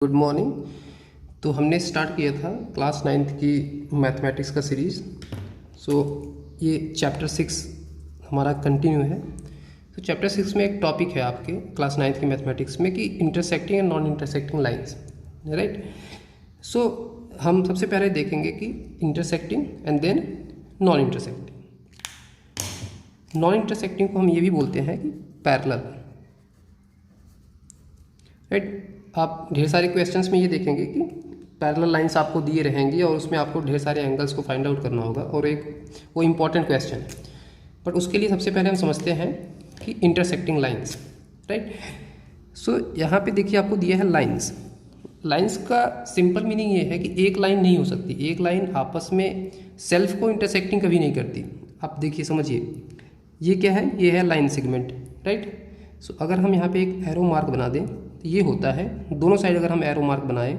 Good morning. तो हमने start किया था क्लास 9th की मैथमेटिक्स का सीरीज़। ये चैप्टर 6 हमारा कंटिन्यू है। तो चैप्टर 6 में एक टॉपिक है आपके क्लास 9th की मैथमेटिक्स में कि intersecting and non intersecting lines, right. हम सबसे पहले देखेंगे कि intersecting and then non intersecting. Non intersecting को हम ये भी बोलते हैं कि पैरेलल, राइट। आप ढेर सारे क्वेश्चंस में ये देखेंगे कि पैरेलल लाइंस आपको दिए रहेंगी और उसमें आपको ढेर सारे एंगल्स को फाइंड आउट करना होगा और एक वो इम्पॉर्टेंट क्वेश्चन है। बट उसके लिए सबसे पहले हम समझते हैं कि इंटरसेक्टिंग लाइंस, राइट। यहाँ पे देखिए आपको दिया है लाइंस। लाइंस का सिंपल मीनिंग ये है कि एक लाइन नहीं हो सकती, एक लाइन आपस में सेल्फ को इंटरसेक्टिंग कभी नहीं करती। आप देखिए, समझिए, ये क्या है, ये है लाइन सेगमेंट, राइट। अगर हम यहाँ पे एक एरो मार्क बना दें तो ये होता है, दोनों साइड अगर हम एरो मार्क बनाएं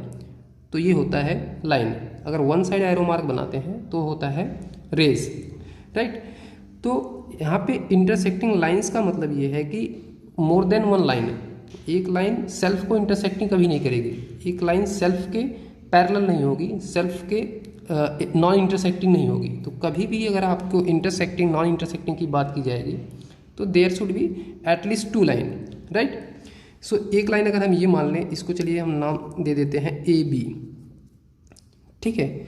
तो ये होता है लाइन। अगर वन साइड एरो मार्क बनाते हैं तो होता है रेज, राइट। तो यहाँ पे इंटरसेक्टिंग लाइंस का मतलब ये है कि मोर देन वन लाइन, एक लाइन सेल्फ को इंटरसेक्टिंग कभी नहीं करेगी, एक लाइन सेल्फ के पैरेलल नहीं होगी, सेल्फ के नॉन इंटरसेक्टिंग नहीं होगी। तो कभी भी अगर आपको इंटरसेक्टिंग नॉन इंटरसेक्टिंग की बात की जाएगी तो there should be at least two line, right. एक लाइन अगर हम ये मान लें, इसको चलिए हम नाम दे देते हैं ए बी, ठीक है।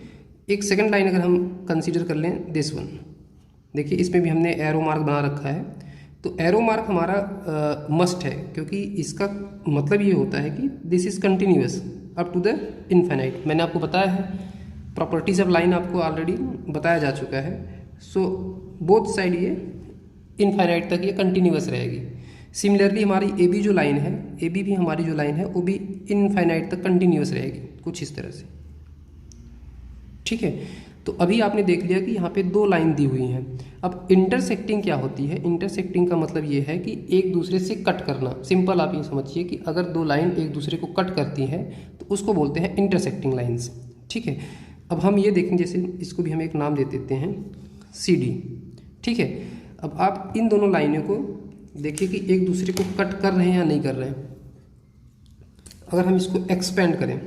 एक सेकंड लाइन अगर हम कंसीडर कर लें, दिस वन, देखिए इसमें भी हमने एरो मार्क बना रखा है। तो एरो मार्क हमारा मस्ट है, क्योंकि इसका मतलब ये होता है कि this is continuous up to the infinite. मैंने आपको बताया है, प्रॉपर्टीज ऑफ लाइन आपको ऑलरेडी बताया जा चुका है। बोथ साइड ये इनफाइनाइट तक ये कंटिन्यूअस रहेगी। सिमिलरली हमारी ए बी जो लाइन है, ए बी भी हमारी जो लाइन है वो भी इनफाइनाइट तक कंटिन्यूअस रहेगी, कुछ इस तरह से, ठीक है। तो अभी आपने देख लिया कि यहाँ पे दो लाइन दी हुई हैं। अब इंटरसेक्टिंग क्या होती है? इंटरसेक्टिंग का मतलब ये है कि एक दूसरे से कट करना। सिंपल आप ये समझिए कि अगर दो लाइन एक दूसरे को कट करती हैं तो उसको बोलते हैं इंटरसेक्टिंग लाइन्स, ठीक है। अब हम ये देखें, जैसे इसको भी हम एक नाम दे देते हैं सी डी, ठीक है। अब आप इन दोनों लाइनों को देखिए कि एक दूसरे को कट कर रहे हैं या नहीं कर रहे हैं। अगर हम इसको एक्सपेंड करें,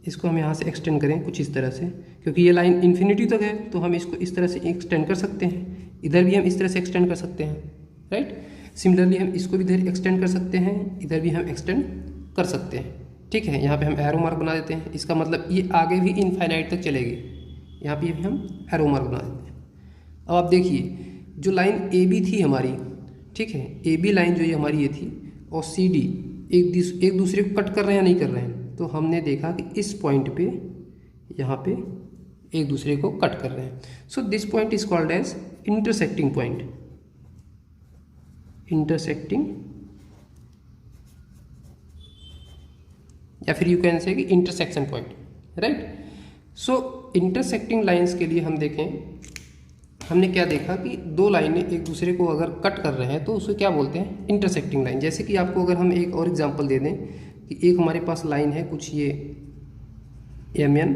इसको हम यहाँ से एक्सटेंड करें कुछ इस तरह से, क्योंकि ये लाइन इन्फिनिटी तक है तो हम इसको इस तरह से एक्सटेंड कर सकते हैं, इधर भी हम इस तरह से एक्सटेंड कर सकते हैं, राइट। सिमिलरली हम इसको भी इधर एक्सटेंड कर सकते हैं, इधर भी हम एक्सटेंड कर सकते हैं, ठीक है। यहाँ पे हम एरो मार्क बना देते हैं, इसका मतलब ये आगे भी इनफाइनाइट तक चलेगी। यहाँ पे भी हम एरो मार्क बना देते हैं। अब आप देखिए, जो लाइन ए बी थी हमारी, ठीक है, ए बी लाइन जो ये हमारी ये थी, और सी डी एक दूसरे को कट कर रहे हैं या नहीं कर रहे हैं। तो हमने देखा कि इस पॉइंट पे, यहाँ पे एक दूसरे को कट कर रहे हैं। This point is called as intersecting point, intersecting, या फिर यू कैन से कि intersection point, right. Intersecting lines के लिए हम देखें, हमने क्या देखा कि दो लाइनें एक दूसरे को अगर कट कर रहे हैं तो उसे क्या बोलते हैं? Intersecting line. जैसे कि आपको अगर हम एक और एग्जांपल दे दें कि एक हमारे पास लाइन है कुछ ये एम एन,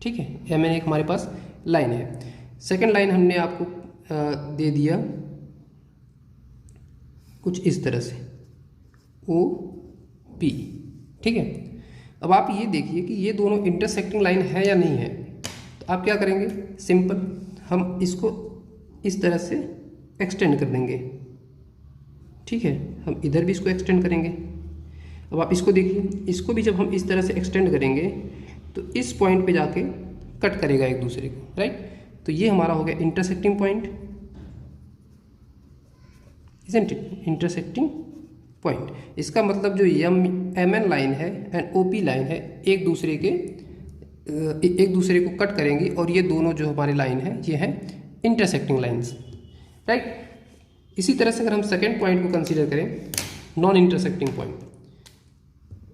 ठीक है, एम एन एक हमारे पास लाइन है। सेकंड लाइन हमने आपको दे दिया कुछ इस तरह से ओ पी, ठीक है। अब आप ये देखिए कि ये दोनों इंटरसेक्टिंग लाइन है या नहीं है। तो आप क्या करेंगे? सिंपल, हम इसको इस तरह से एक्सटेंड कर देंगे, ठीक है। हम इधर भी इसको एक्सटेंड करेंगे। अब आप इसको देखिए, इसको भी जब हम इस तरह से एक्सटेंड करेंगे तो इस पॉइंट पे जाके कट करेगा एक दूसरे को, राइट। तो ये हमारा हो गया intersecting point, isn't it? Intersecting point. इसका मतलब जो एम एन लाइन है एंड ओ पी लाइन है, एक दूसरे को कट करेंगी, और ये दोनों जो हमारी लाइन है ये है इंटरसेक्टिंग लाइंस, राइट। इसी तरह से अगर हम सेकेंड पॉइंट को कंसीडर करें, नॉन इंटरसेक्टिंग पॉइंट।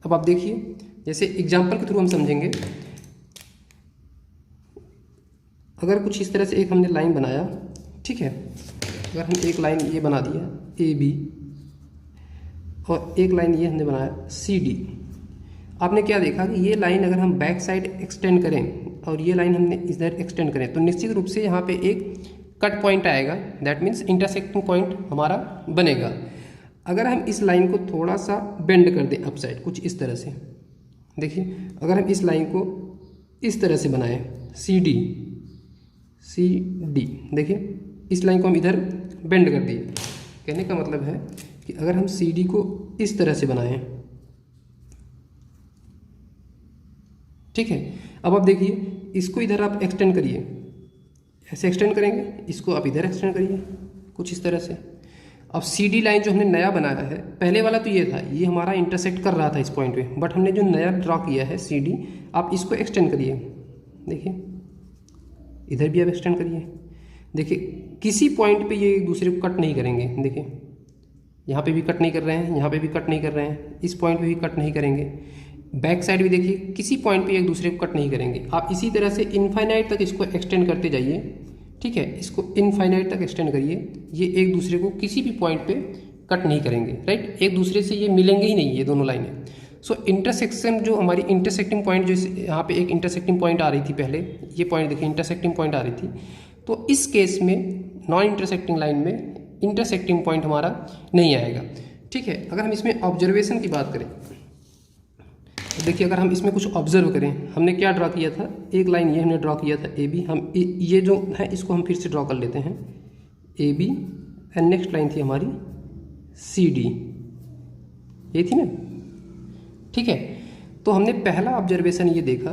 अब आप देखिए, जैसे एग्जांपल के थ्रू हम समझेंगे। अगर कुछ इस तरह से एक हमने लाइन बनाया, ठीक है, अगर हम एक लाइन ये बना दिया ए बी, और एक लाइन ये हमने बनाया सी डी। आपने क्या देखा कि ये लाइन अगर हम बैक साइड एक्सटेंड करें और ये लाइन हमने इधर एक्सटेंड करें तो निश्चित रूप से यहाँ पे एक कट पॉइंट आएगा, दैट मीन्स इंटरसेक्टिंग पॉइंट हमारा बनेगा। अगर हम इस लाइन को थोड़ा सा बेंड कर दें अप साइड कुछ इस तरह से, देखिए अगर हम इस लाइन को इस तरह से बनाएं, सी डी, देखिए इस लाइन को हम इधर बेंड कर दिए। कहने का मतलब है कि अगर हम सी डी को इस तरह से बनाएं, ठीक है, अब आप देखिए इसको इधर आप एक्सटेंड करिए, ऐसे एक्सटेंड करेंगे, इसको आप इधर एक्सटेंड करिए कुछ इस तरह से। अब सी डी लाइन जो हमने नया बनाया है, पहले वाला तो ये था, ये हमारा इंटरसेक्ट कर रहा था इस पॉइंट पे, बट हमने जो नया ड्रॉ किया है सी डी, आप इसको एक्सटेंड करिए, देखिए इधर भी आप एक्सटेंड करिए। देखिए किसी पॉइंट पे ये एक दूसरे को कट नहीं करेंगे, देखिए यहाँ पे भी कट नहीं कर रहे हैं, यहाँ पे भी कट नहीं कर रहे हैं, इस पॉइंट पे भी कट नहीं करेंगे, बैक साइड भी देखिए किसी पॉइंट पे एक दूसरे को कट नहीं करेंगे। आप इसी तरह से इनफाइनाइट तक इसको एक्सटेंड करते जाइए, ठीक है, इसको इनफाइनाइट तक एक्सटेंड करिए, ये एक दूसरे को किसी भी पॉइंट पे कट नहीं करेंगे, राइट, एक दूसरे से ये मिलेंगे ही नहीं ये दोनों लाइनें। सो इंटरसेक्शन जो हमारी इंटरसेक्टिंग पॉइंट, जो यहाँ पे एक इंटरसेक्टिंग पॉइंट आ रही थी पहले, ये पॉइंट देखिए इंटरसेक्टिंग पॉइंट आ रही थी, तो इस केस में नॉन इंटरसेक्टिंग लाइन में इंटरसेक्टिंग पॉइंट हमारा नहीं आएगा, ठीक है। अगर हम इसमें ऑब्जर्वेशन की बात करें, देखिए अगर हम इसमें कुछ ऑब्जर्व करें, हमने क्या ड्रॉ किया था, एक लाइन ये हमने ड्रॉ किया था ए बी, हम ये जो है इसको हम फिर से ड्रॉ कर लेते हैं, A B, and next line थी हमारी सी डी, ये थी ना, ठीक है। तो हमने पहला ऑब्जर्वेशन ये देखा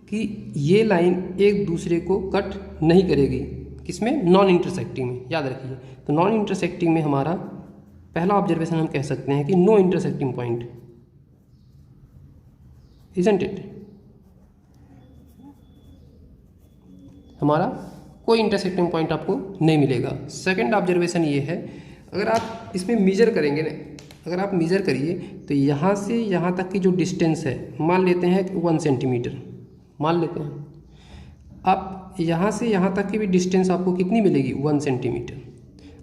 कि ये लाइन एक दूसरे को कट नहीं करेगी, किसमें, नॉन इंटरसेक्टिंग में, याद रखिए। तो नॉन इंटरसेक्टिंग में हमारा पहला ऑब्जर्वेशन हम कह सकते हैं कि no intersecting point, isn't it, हमारा कोई इंटरसेक्टिंग पॉइंट आपको नहीं मिलेगा। सेकंड ऑब्जर्वेशन ये है, अगर आप इसमें मेजर करेंगे ना, अगर आप मेजर करिए तो यहाँ से यहाँ तक की जो डिस्टेंस है, मान लेते हैं 1 सेंटीमीटर, मान लेते हैं, आप यहाँ से यहाँ तक की भी डिस्टेंस आपको कितनी मिलेगी, 1 सेंटीमीटर।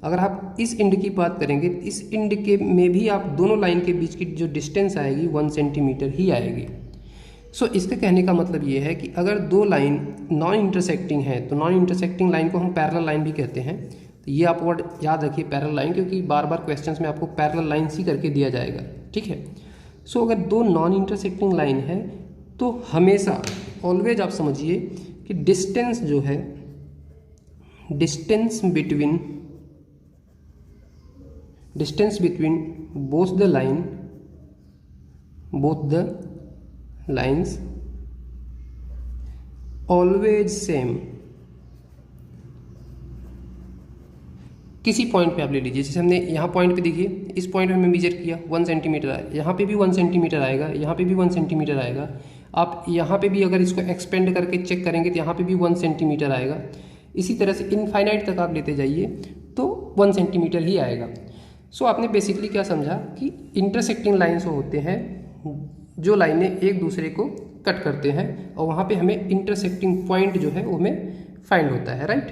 अगर आप इस इंड की बात करेंगे, इस इंड के में भी आप दोनों लाइन के बीच की जो डिस्टेंस आएगी 1 सेंटीमीटर ही आएगी। सो इसके कहने का मतलब ये है कि अगर दो लाइन नॉन इंटरसेक्टिंग है, तो नॉन इंटरसेक्टिंग लाइन को हम पैरेलल लाइन भी कहते हैं। तो ये आप वर्ड याद रखिए, पैरेलल लाइन, क्योंकि बार बार क्वेश्चंस में आपको पैरेलल लाइन ही करके दिया जाएगा, ठीक है। सो अगर दो नॉन इंटरसेक्टिंग लाइन है तो हमेशा ऑलवेज आप समझिए कि डिस्टेंस जो है, distance between both the lines always same. किसी पॉइंट पे आप ले लीजिए, जैसे हमने यहाँ पॉइंट पे देखिए, इस पॉइंट पे हमने मेजर किया 1 सेंटीमीटर आया, यहाँ पे भी 1 सेंटीमीटर आएगा, यहाँ पे भी 1 सेंटीमीटर आएगा। आप यहाँ पे भी अगर इसको एक्सपेंड करके चेक करेंगे तो यहाँ पे भी 1 सेंटीमीटर आएगा। इसी तरह से इनफाइनाइट तक आप लेते जाइए तो 1 सेंटीमीटर ही आएगा। सो आपने बेसिकली क्या समझा कि इंटरसेक्टिंग लाइन्स होते हैं जो लाइनें एक दूसरे को कट करते हैं, और वहाँ पे हमें इंटरसेक्टिंग पॉइंट जो है वो हमें फाइंड होता है, राइट।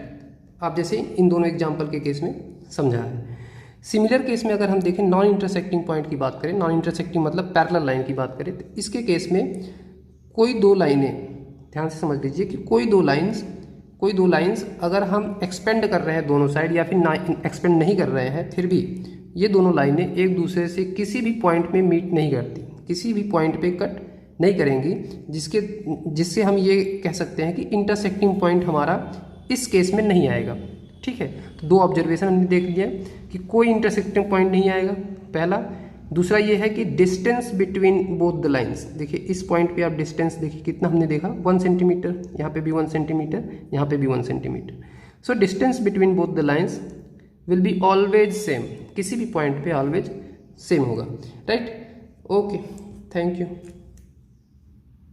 आप जैसे इन दोनों एग्जाम्पल के केस में समझा है। सिमिलर केस में अगर हम देखें नॉन इंटरसेक्टिंग पॉइंट की बात करें, नॉन इंटरसेक्टिंग मतलब पैरेलल लाइन की बात करें, तो इसके केस में कोई दो लाइनें, ध्यान से समझ लीजिए कि कोई दो लाइन्स अगर हम एक्सपेंड कर रहे हैं दोनों साइड, या फिर ना एक्सपेंड नहीं कर रहे हैं, फिर भी ये दोनों लाइनें एक दूसरे से किसी भी पॉइंट में मीट नहीं करती, किसी भी पॉइंट पे कट नहीं करेंगी, जिससे हम ये कह सकते हैं कि इंटरसेक्टिंग पॉइंट हमारा इस केस में नहीं आएगा, ठीक है। तो दो ऑब्जर्वेशन हमने देख लिया कि कोई इंटरसेक्टिंग पॉइंट नहीं आएगा, पहला। दूसरा ये है कि distance between both the lines, देखिए इस पॉइंट पे आप डिस्टेंस देखिए कितना हमने देखा, 1 सेंटीमीटर, यहाँ पे भी 1 सेंटीमीटर, यहाँ पे भी 1 centimetre. So distance between both the lines will be always same, किसी भी पॉइंट पे ऑलवेज सेम होगा, राइट। Okay, thank you.